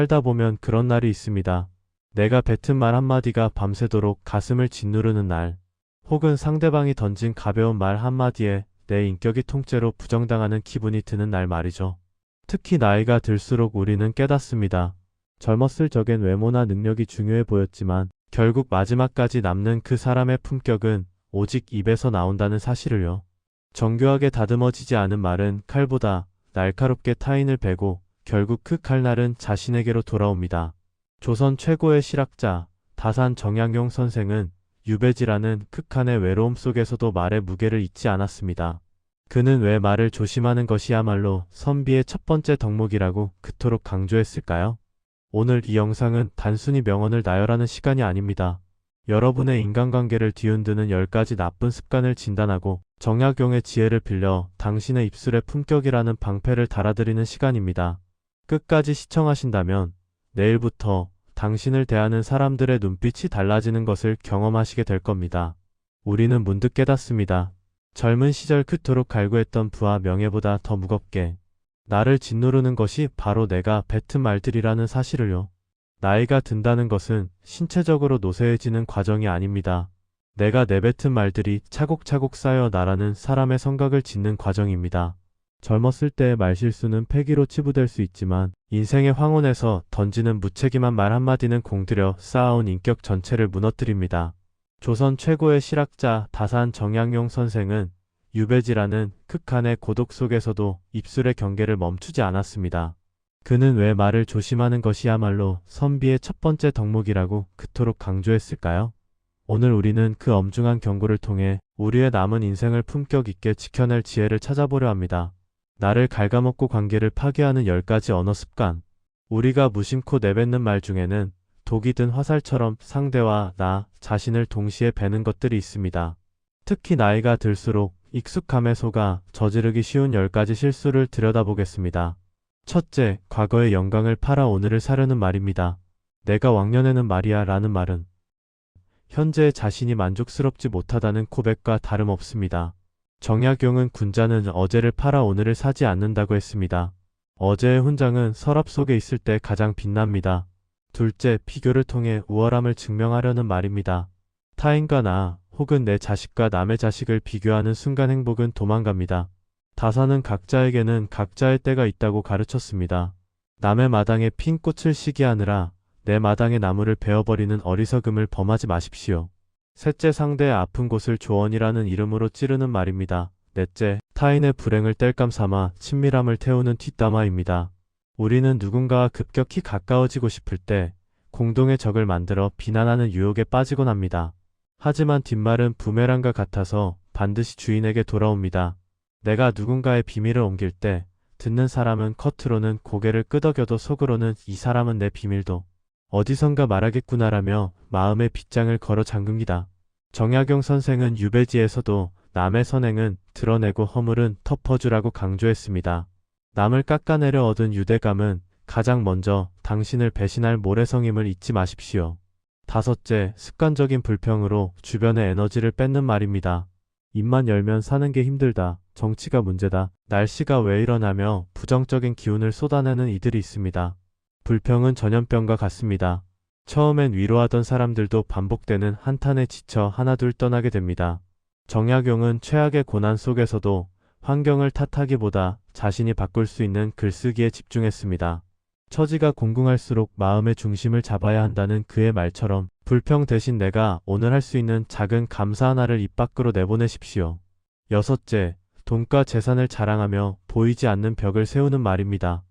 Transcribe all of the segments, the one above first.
살다 보면 그런 날이 있습니다. 내가 뱉은 말 한마디가 밤새도록 가슴을 짓누르는 날, 혹은 상대방이 던진 가벼운 말 한마디에 내 인격이 통째로 부정당하는 기분이 드는 날 말이죠. 특히 나이가 들수록 우리는 깨닫습니다. 젊었을 적엔 외모나 능력이 중요해 보였지만 결국 마지막까지 남는 그 사람의 품격은 오직 입에서 나온다는 사실을요. 정교하게 다듬어지지 않은 말은 칼보다 날카롭게 타인을 베고 결국 그 칼날은 자신에게로 돌아옵니다. 조선 최고의 실학자 다산 정약용 선생은 유배지라는 극한의 외로움 속에서도 말의 무게를 잊지 않았습니다. 그는 왜 말을 조심하는 것이야말로 선비의 첫 번째 덕목이라고 그토록 강조했을까요? 오늘 이 영상은 단순히 명언을 나열하는 시간이 아닙니다. 여러분의 인간관계를 뒤흔드는 10가지 나쁜 습관을 진단하고 정약용의 지혜를 빌려 당신의 입술의 품격이라는 방패를 달아드리는 시간입니다. 끝까지 시청하신다면 내일부터 당신을 대하는 사람들의 눈빛이 달라지는 것을 경험하시게 될 겁니다. 우리는 문득 깨닫습니다. 젊은 시절 그토록 갈구했던 부와 명예보다 더 무겁게 나를 짓누르는 것이 바로 내가 뱉은 말들이라는 사실을요. 나이가 든다는 것은 신체적으로 노쇠해지는 과정이 아닙니다. 내가 내뱉은 말들이 차곡차곡 쌓여 나라는 사람의 성각을 짓는 과정입니다. 젊었을 때의 말실수는 패기로 치부될 수 있지만 인생의 황혼에서 던지는 무책임한 말 한마디는 공들여 쌓아온 인격 전체를 무너뜨립니다. 조선 최고의 실학자 다산 정약용 선생은 유배지라는 극한의 고독 속에서도 입술의 경계를 멈추지 않았습니다. 그는 왜 말을 조심하는 것이야말로 선비의 첫 번째 덕목이라고 그토록 강조했을까요? 오늘 우리는 그 엄중한 경고를 통해 우리의 남은 인생을 품격 있게 지켜낼 지혜를 찾아보려 합니다. 나를 갉아먹고 관계를 파괴하는 10가지 언어 습관. 우리가 무심코 내뱉는 말 중에는 독이 든 화살처럼 상대와 나 자신을 동시에 베는 것들이 있습니다. 특히 나이가 들수록 익숙함에 속아 저지르기 쉬운 10가지 실수를 들여다보겠습니다. 첫째, 과거의 영광을 팔아 오늘을 사려는 말입니다. 내가 왕년에는 말이야 라는 말은 현재의 자신이 만족스럽지 못하다는 고백과 다름없습니다. 정약용은 군자는 어제를 팔아 오늘을 사지 않는다고 했습니다. 어제의 훈장은 서랍 속에 있을 때 가장 빛납니다. 둘째, 비교를 통해 우월함을 증명하려는 말입니다. 타인과 나, 혹은 내 자식과 남의 자식을 비교하는 순간 행복은 도망갑니다. 다산은 각자에게는 각자의 때가 있다고 가르쳤습니다. 남의 마당에 핀 꽃을 시기하느라 내 마당의 나무를 베어버리는 어리석음을 범하지 마십시오. 셋째, 상대의 아픈 곳을 조언이라는 이름으로 찌르는 말입니다. 넷째, 타인의 불행을 땔감 삼아 친밀함을 태우는 뒷담화입니다. 우리는 누군가와 급격히 가까워지고 싶을 때 공동의 적을 만들어 비난하는 유혹에 빠지곤 합니다. 하지만 뒷말은 부메랑과 같아서 반드시 주인에게 돌아옵니다. 내가 누군가의 비밀을 옮길 때 듣는 사람은 겉으로는 고개를 끄덕여도 속으로는 이 사람은 내 비밀도 어디선가 말하겠구나라며 마음의 빗장을 걸어 잠깁니다. 정약용 선생은 유배지에서도 남의 선행은 드러내고 허물은 덮어주라고 강조했습니다. 남을 깎아내려 얻은 유대감은 가장 먼저 당신을 배신할 모래성임을 잊지 마십시오. 다섯째, 습관적인 불평으로 주변의 에너지를 뺏는 말입니다. 입만 열면 사는 게 힘들다, 정치가 문제다, 날씨가 왜 이러냐며 부정적인 기운을 쏟아내는 이들이 있습니다. 불평은 전염병과 같습니다. 처음엔 위로하던 사람들도 반복되는 한탄에 지쳐 하나둘 떠나게 됩니다. 정약용은 최악의 고난 속에서도 환경을 탓하기보다 자신이 바꿀 수 있는 글쓰기에 집중했습니다. 처지가 공공할수록 마음의 중심을 잡아야 한다는 그의 말처럼 불평 대신 내가 오늘 할 수 있는 작은 감사 하나를 입 밖으로 내보내십시오. 여섯째, 돈과 재산을 자랑하며 보이지 않는 벽을 세우는 말입니다.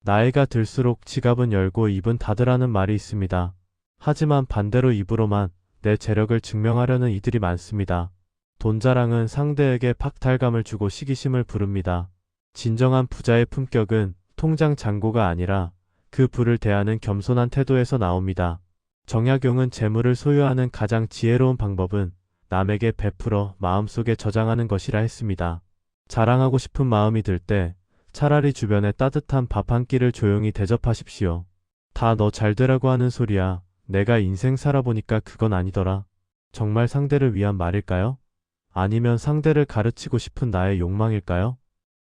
나이가 들수록 지갑은 열고 입은 닫으라는 말이 있습니다. 하지만 반대로 입으로만 내 재력을 증명하려는 이들이 많습니다. 돈 자랑은 상대에게 박탈감을 주고 시기심을 부릅니다. 진정한 부자의 품격은 통장 잔고가 아니라 그 부를 대하는 겸손한 태도에서 나옵니다. 정약용은 재물을 소유하는 가장 지혜로운 방법은 남에게 베풀어 마음속에 저장하는 것이라 했습니다. 자랑하고 싶은 마음이 들 때 차라리 주변에 따뜻한 밥 한 끼를 조용히 대접하십시오. 다 너 잘되라고 하는 소리야. 내가 인생 살아보니까 그건 아니더라. 정말 상대를 위한 말일까요? 아니면 상대를 가르치고 싶은 나의 욕망일까요?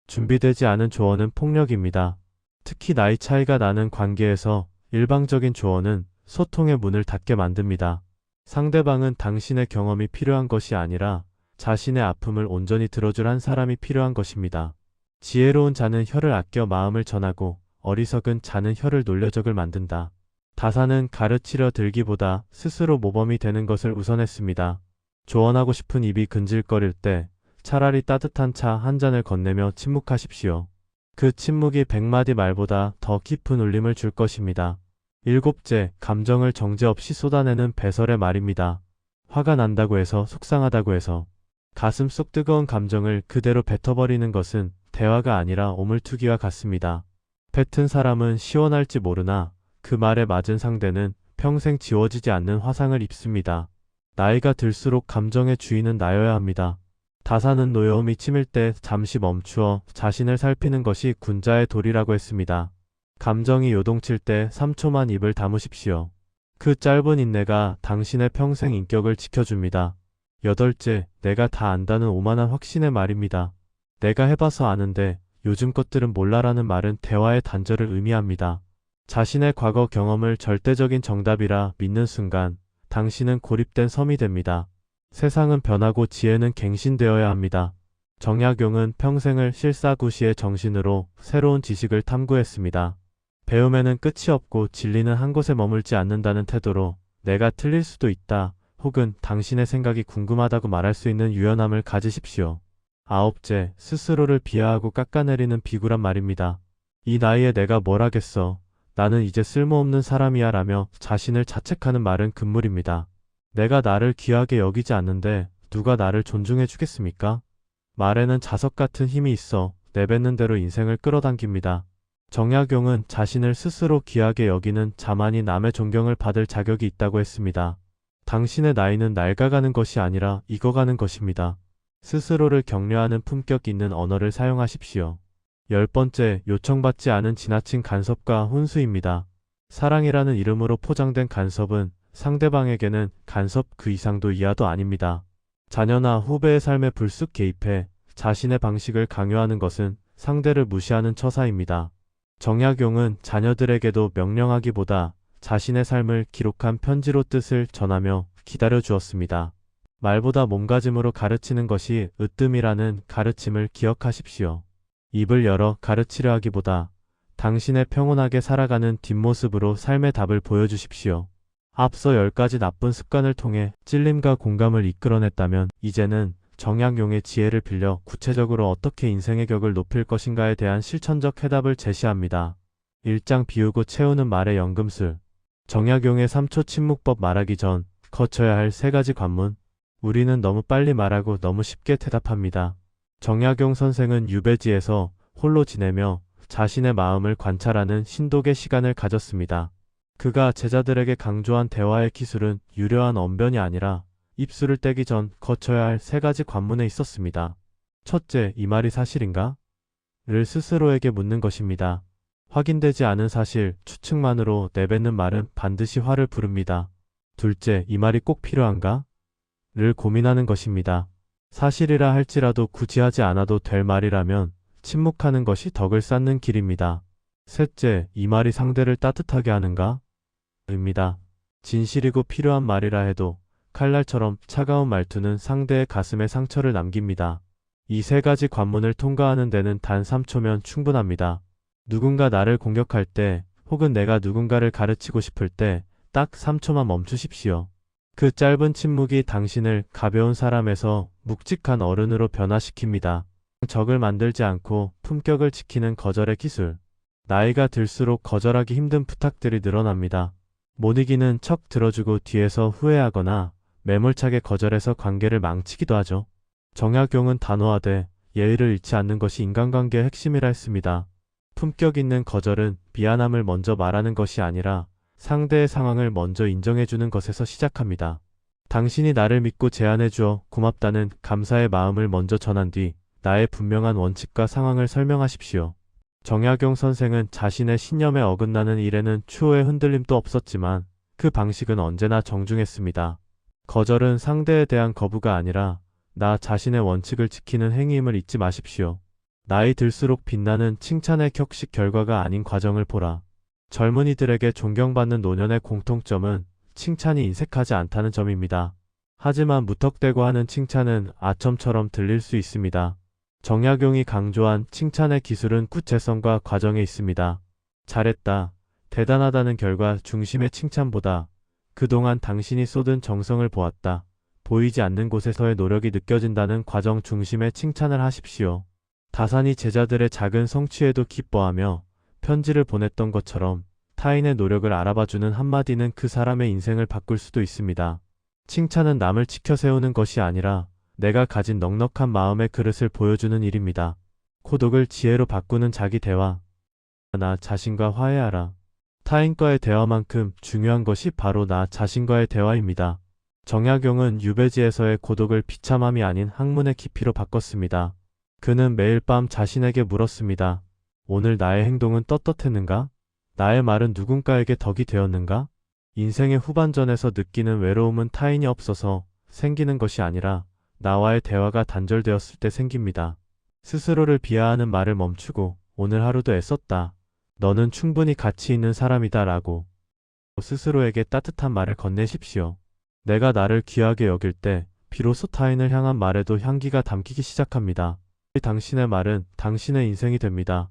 준비되지 않은 조언은 폭력입니다. 특히 나이 차이가 나는 관계에서 일방적인 조언은 소통의 문을 닫게 만듭니다. 상대방은 당신의 경험이 필요한 것이 아니라 자신의 아픔을 온전히 들어줄 한 사람이 필요한 것입니다. 지혜로운 자는 혀를 아껴 마음을 전하고 어리석은 자는 혀를 놀려 적을 만든다. 다사는 가르치려 들기보다 스스로 모범이 되는 것을 우선했습니다. 조언하고 싶은 입이 근질거릴 때 차라리 따뜻한 차 한 잔을 건네며 침묵하십시오. 그 침묵이 100마디 말보다 더 깊은 울림을 줄 것입니다. 일곱째, 감정을 정죄 없이 쏟아내는 배설의 말입니다. 화가 난다고 해서 속상하다고 해서 가슴 속 뜨거운 감정을 그대로 뱉어버리는 것은 대화가 아니라 오물투기와 같습니다. 뱉은 사람은 시원할지 모르나 그 말에 맞은 상대는 평생 지워지지 않는 화상을 입습니다. 나이가 들수록 감정의 주인은 나여야 합니다. 다사는 노여움이 치밀 때 잠시 멈추어 자신을 살피는 것이 군자의 도리라고 했습니다. 감정이 요동칠 때 3초만 입을 다무십시오. 그 짧은 인내가 당신의 평생 인격을 지켜줍니다. 여덟째, 내가 다 안다는 오만한 확신의 말입니다. 내가 해봐서 아는데 요즘 것들은 몰라라는 말은 대화의 단절을 의미합니다. 자신의 과거 경험을 절대적인 정답이라 믿는 순간 당신은 고립된 섬이 됩니다. 세상은 변하고 지혜는 갱신되어야 합니다. 정약용은 평생을 실사구시의 정신으로 새로운 지식을 탐구했습니다. 배움에는 끝이 없고 진리는 한 곳에 머물지 않는다는 태도로 내가 틀릴 수도 있다 혹은 당신의 생각이 궁금하다고 말할 수 있는 유연함을 가지십시오. 아홉째, 스스로를 비하하고 깎아내리는 비굴한 말입니다. 이 나이에 내가 뭘 하겠어. 나는 이제 쓸모없는 사람이야 라며 자신을 자책하는 말은 금물입니다. 내가 나를 귀하게 여기지 않는데 누가 나를 존중해 주겠습니까? 말에는 자석 같은 힘이 있어 내뱉는 대로 인생을 끌어당깁니다. 정약용은 자신을 스스로 귀하게 여기는 자만이 남의 존경을 받을 자격이 있다고 했습니다. 당신의 나이는 낡아가는 것이 아니라 익어가는 것입니다. 스스로를 격려하는 품격 있는 언어를 사용하십시오. 10번째, 요청받지 않은 지나친 간섭과 훈수입니다. 사랑이라는 이름으로 포장된 간섭은 상대방에게는 간섭 그 이상도 이하도 아닙니다. 자녀나 후배의 삶에 불쑥 개입해 자신의 방식을 강요하는 것은 상대를 무시하는 처사입니다. 정약용은 자녀들에게도 명령하기보다 자신의 삶을 기록한 편지로 뜻을 전하며 기다려 주었습니다. 말보다 몸가짐으로 가르치는 것이 으뜸이라는 가르침을 기억하십시오. 입을 열어 가르치려 하기보다 당신의 평온하게 살아가는 뒷모습으로 삶의 답을 보여주십시오. 앞서 10가지 나쁜 습관을 통해 찔림과 공감을 이끌어냈다면 이제는 정약용의 지혜를 빌려 구체적으로 어떻게 인생의 격을 높일 것인가에 대한 실천적 해답을 제시합니다. 1장 비우고 채우는 말의 연금술. 정약용의 3초 침묵법 말하기 전 거쳐야 할 3가지 관문. 우리는 너무 빨리 말하고 너무 쉽게 대답합니다. 정약용 선생은 유배지에서 홀로 지내며 자신의 마음을 관찰하는 신독의 시간을 가졌습니다. 그가 제자들에게 강조한 대화의 기술은 유려한 언변이 아니라 입술을 떼기 전 거쳐야 할 3가지 관문에 있었습니다. 첫째, 이 말이 사실인가? 를 스스로에게 묻는 것입니다. 확인되지 않은 사실, 추측만으로 내뱉는 말은 반드시 화를 부릅니다. 둘째, 이 말이 꼭 필요한가? 를 고민하는 것입니다. 사실이라 할지라도 굳이 하지 않아도 될 말이라면 침묵하는 것이 덕을 쌓는 길입니다. 셋째, 이 말이 상대를 따뜻하게 하는가? 입니다. 진실이고 필요한 말이라 해도 칼날처럼 차가운 말투는 상대의 가슴에 상처를 남깁니다. 이 3가지 관문을 통과하는 데는 단 3초면 충분합니다. 누군가 나를 공격할 때 혹은 내가 누군가를 가르치고 싶을 때 딱 3초만 멈추십시오. 그 짧은 침묵이 당신을 가벼운 사람에서 묵직한 어른으로 변화시킵니다. 적을 만들지 않고 품격을 지키는 거절의 기술. 나이가 들수록 거절하기 힘든 부탁들이 늘어납니다. 못 이기는 척 들어주고 뒤에서 후회하거나 매몰차게 거절해서 관계를 망치기도 하죠. 정약용은 단호하되 예의를 잃지 않는 것이 인간관계의 핵심이라 했습니다. 품격 있는 거절은 미안함을 먼저 말하는 것이 아니라 상대의 상황을 먼저 인정해주는 것에서 시작합니다. 당신이 나를 믿고 제안해주어 고맙다는 감사의 마음을 먼저 전한 뒤 나의 분명한 원칙과 상황을 설명하십시오. 정약용 선생은 자신의 신념에 어긋나는 일에는 추호의 흔들림도 없었지만 그 방식은 언제나 정중했습니다. 거절은 상대에 대한 거부가 아니라 나 자신의 원칙을 지키는 행위임을 잊지 마십시오. 나이 들수록 빛나는 칭찬의 격식 결과가 아닌 과정을 보라. 젊은이들에게 존경받는 노년의 공통점은 칭찬이 인색하지 않다는 점입니다. 하지만 무턱대고 하는 칭찬은 아첨처럼 들릴 수 있습니다. 정약용이 강조한 칭찬의 기술은 구체성과 과정에 있습니다. 잘했다, 대단하다는 결과 중심의 칭찬보다 그동안 당신이 쏟은 정성을 보았다, 보이지 않는 곳에서의 노력이 느껴진다는 과정 중심의 칭찬을 하십시오. 다산이 제자들의 작은 성취에도 기뻐하며 편지를 보냈던 것처럼 타인의 노력을 알아봐주는 한마디는 그 사람의 인생을 바꿀 수도 있습니다. 칭찬은 남을 지켜 세우는 것이 아니라 내가 가진 넉넉한 마음의 그릇을 보여주는 일입니다. 고독을 지혜로 바꾸는 자기 대화. 나 자신과 화해하라. 타인과의 대화만큼 중요한 것이 바로 나 자신과의 대화입니다. 정약용은 유배지에서의 고독을 비참함이 아닌 학문의 깊이로 바꿨습니다. 그는 매일 밤 자신에게 물었습니다. 오늘 나의 행동은 떳떳했는가? 나의 말은 누군가에게 덕이 되었는가? 인생의 후반전에서 느끼는 외로움은 타인이 없어서 생기는 것이 아니라 나와의 대화가 단절되었을 때 생깁니다. 스스로를 비하하는 말을 멈추고 오늘 하루도 애썼다, 너는 충분히 가치 있는 사람이다 라고 스스로에게 따뜻한 말을 건네십시오. 내가 나를 귀하게 여길 때 비로소 타인을 향한 말에도 향기가 담기기 시작합니다. 당신의 말은 당신의 인생이 됩니다.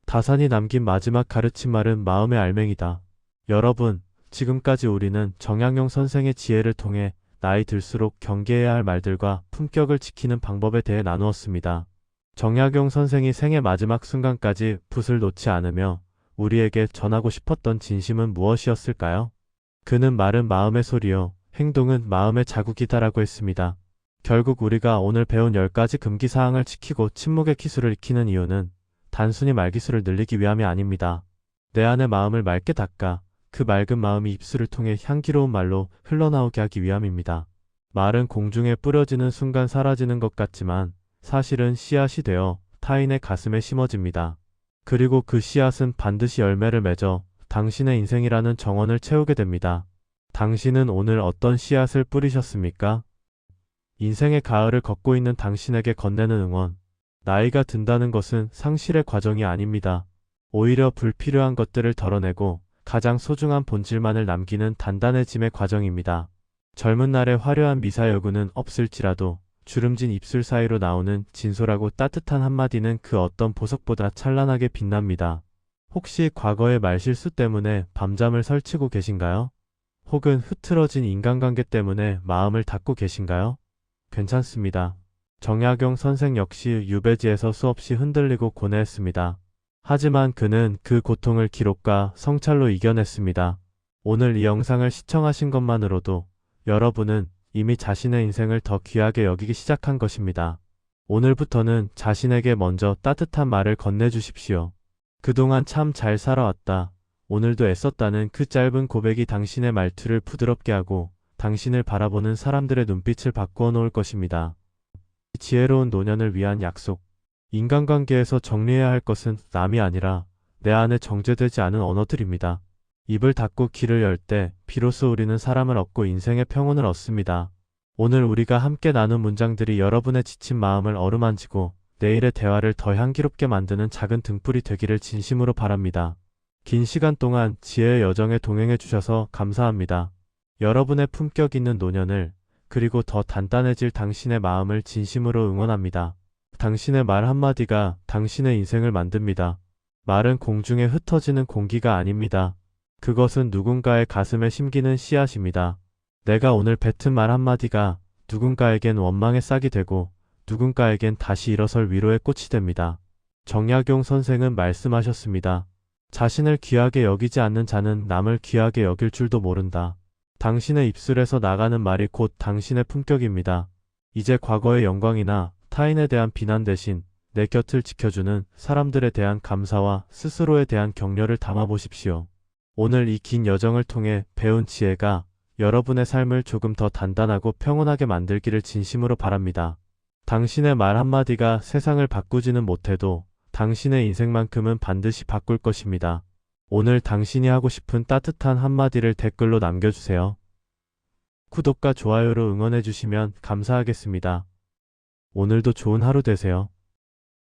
다산이 남긴 마지막 가르친 말은 마음의 알맹이다. 여러분, 지금까지 우리는 정약용 선생의 지혜를 통해 나이 들수록 경계해야 할 말들과 품격을 지키는 방법에 대해 나누었습니다. 정약용 선생이 생의 마지막 순간까지 붓을 놓지 않으며 우리에게 전하고 싶었던 진심은 무엇이었을까요? 그는 말은 마음의 소리요, 행동은 마음의 자국이다라고 했습니다. 결국 우리가 오늘 배운 10가지 금기사항을 지키고 침묵의 기술을 익히는 이유는 단순히 말기술을 늘리기 위함이 아닙니다. 내 안의 마음을 맑게 닦아 그 맑은 마음이 입술을 통해 향기로운 말로 흘러나오게 하기 위함입니다. 말은 공중에 뿌려지는 순간 사라지는 것 같지만 사실은 씨앗이 되어 타인의 가슴에 심어집니다. 그리고 그 씨앗은 반드시 열매를 맺어 당신의 인생이라는 정원을 채우게 됩니다. 당신은 오늘 어떤 씨앗을 뿌리셨습니까? 인생의 가을을 걷고 있는 당신에게 건네는 응원. 나이가 든다는 것은 상실의 과정이 아닙니다. 오히려 불필요한 것들을 덜어내고 가장 소중한 본질만을 남기는 단단해짐의 과정입니다. 젊은 날의 화려한 미사여구는 없을지라도 주름진 입술 사이로 나오는 진솔하고 따뜻한 한마디는 그 어떤 보석보다 찬란하게 빛납니다. 혹시 과거의 말실수 때문에 밤잠을 설치고 계신가요? 혹은 흐트러진 인간관계 때문에 마음을 닫고 계신가요? 괜찮습니다. 정약용 선생 역시 유배지에서 수없이 흔들리고 고뇌했습니다. 하지만 그는 그 고통을 기록과 성찰로 이겨냈습니다. 오늘 이 영상을 시청하신 것만으로도 여러분은 이미 자신의 인생을 더 귀하게 여기기 시작한 것입니다. 오늘부터는 자신에게 먼저 따뜻한 말을 건네주십시오. 그동안 참 잘 살아왔다, 오늘도 애썼다는 그 짧은 고백이 당신의 말투를 부드럽게 하고 당신을 바라보는 사람들의 눈빛을 바꾸어 놓을 것입니다. 지혜로운 노년을 위한 약속. 인간관계에서 정리해야 할 것은 남이 아니라 내 안에 정제되지 않은 언어들입니다. 입을 닫고 귀를 열 때 비로소 우리는 사람을 얻고 인생의 평온을 얻습니다. 오늘 우리가 함께 나눈 문장들이 여러분의 지친 마음을 어루만지고 내일의 대화를 더 향기롭게 만드는 작은 등불이 되기를 진심으로 바랍니다. 긴 시간 동안 지혜의 여정에 동행해 주셔서 감사합니다. 여러분의 품격 있는 노년을, 그리고 더 단단해질 당신의 마음을 진심으로 응원합니다. 당신의 말 한마디가 당신의 인생을 만듭니다. 말은 공중에 흩어지는 공기가 아닙니다. 그것은 누군가의 가슴에 심기는 씨앗입니다. 내가 오늘 뱉은 말 한마디가 누군가에겐 원망의 싹이 되고 누군가에겐 다시 일어설 위로의 꽃이 됩니다. 정약용 선생은 말씀하셨습니다. 자신을 귀하게 여기지 않는 자는 남을 귀하게 여길 줄도 모른다. 당신의 입술에서 나가는 말이 곧 당신의 품격입니다. 이제 과거의 영광이나 타인에 대한 비난 대신 내 곁을 지켜주는 사람들에 대한 감사와 스스로에 대한 격려를 담아보십시오. 오늘 이 긴 여정을 통해 배운 지혜가 여러분의 삶을 조금 더 단단하고 평온하게 만들기를 진심으로 바랍니다. 당신의 말 한마디가 세상을 바꾸지는 못해도 당신의 인생만큼은 반드시 바꿀 것입니다. 오늘 당신이 하고 싶은 따뜻한 한마디를 댓글로 남겨주세요. 구독과 좋아요로 응원해주시면 감사하겠습니다. 오늘도 좋은 하루 되세요.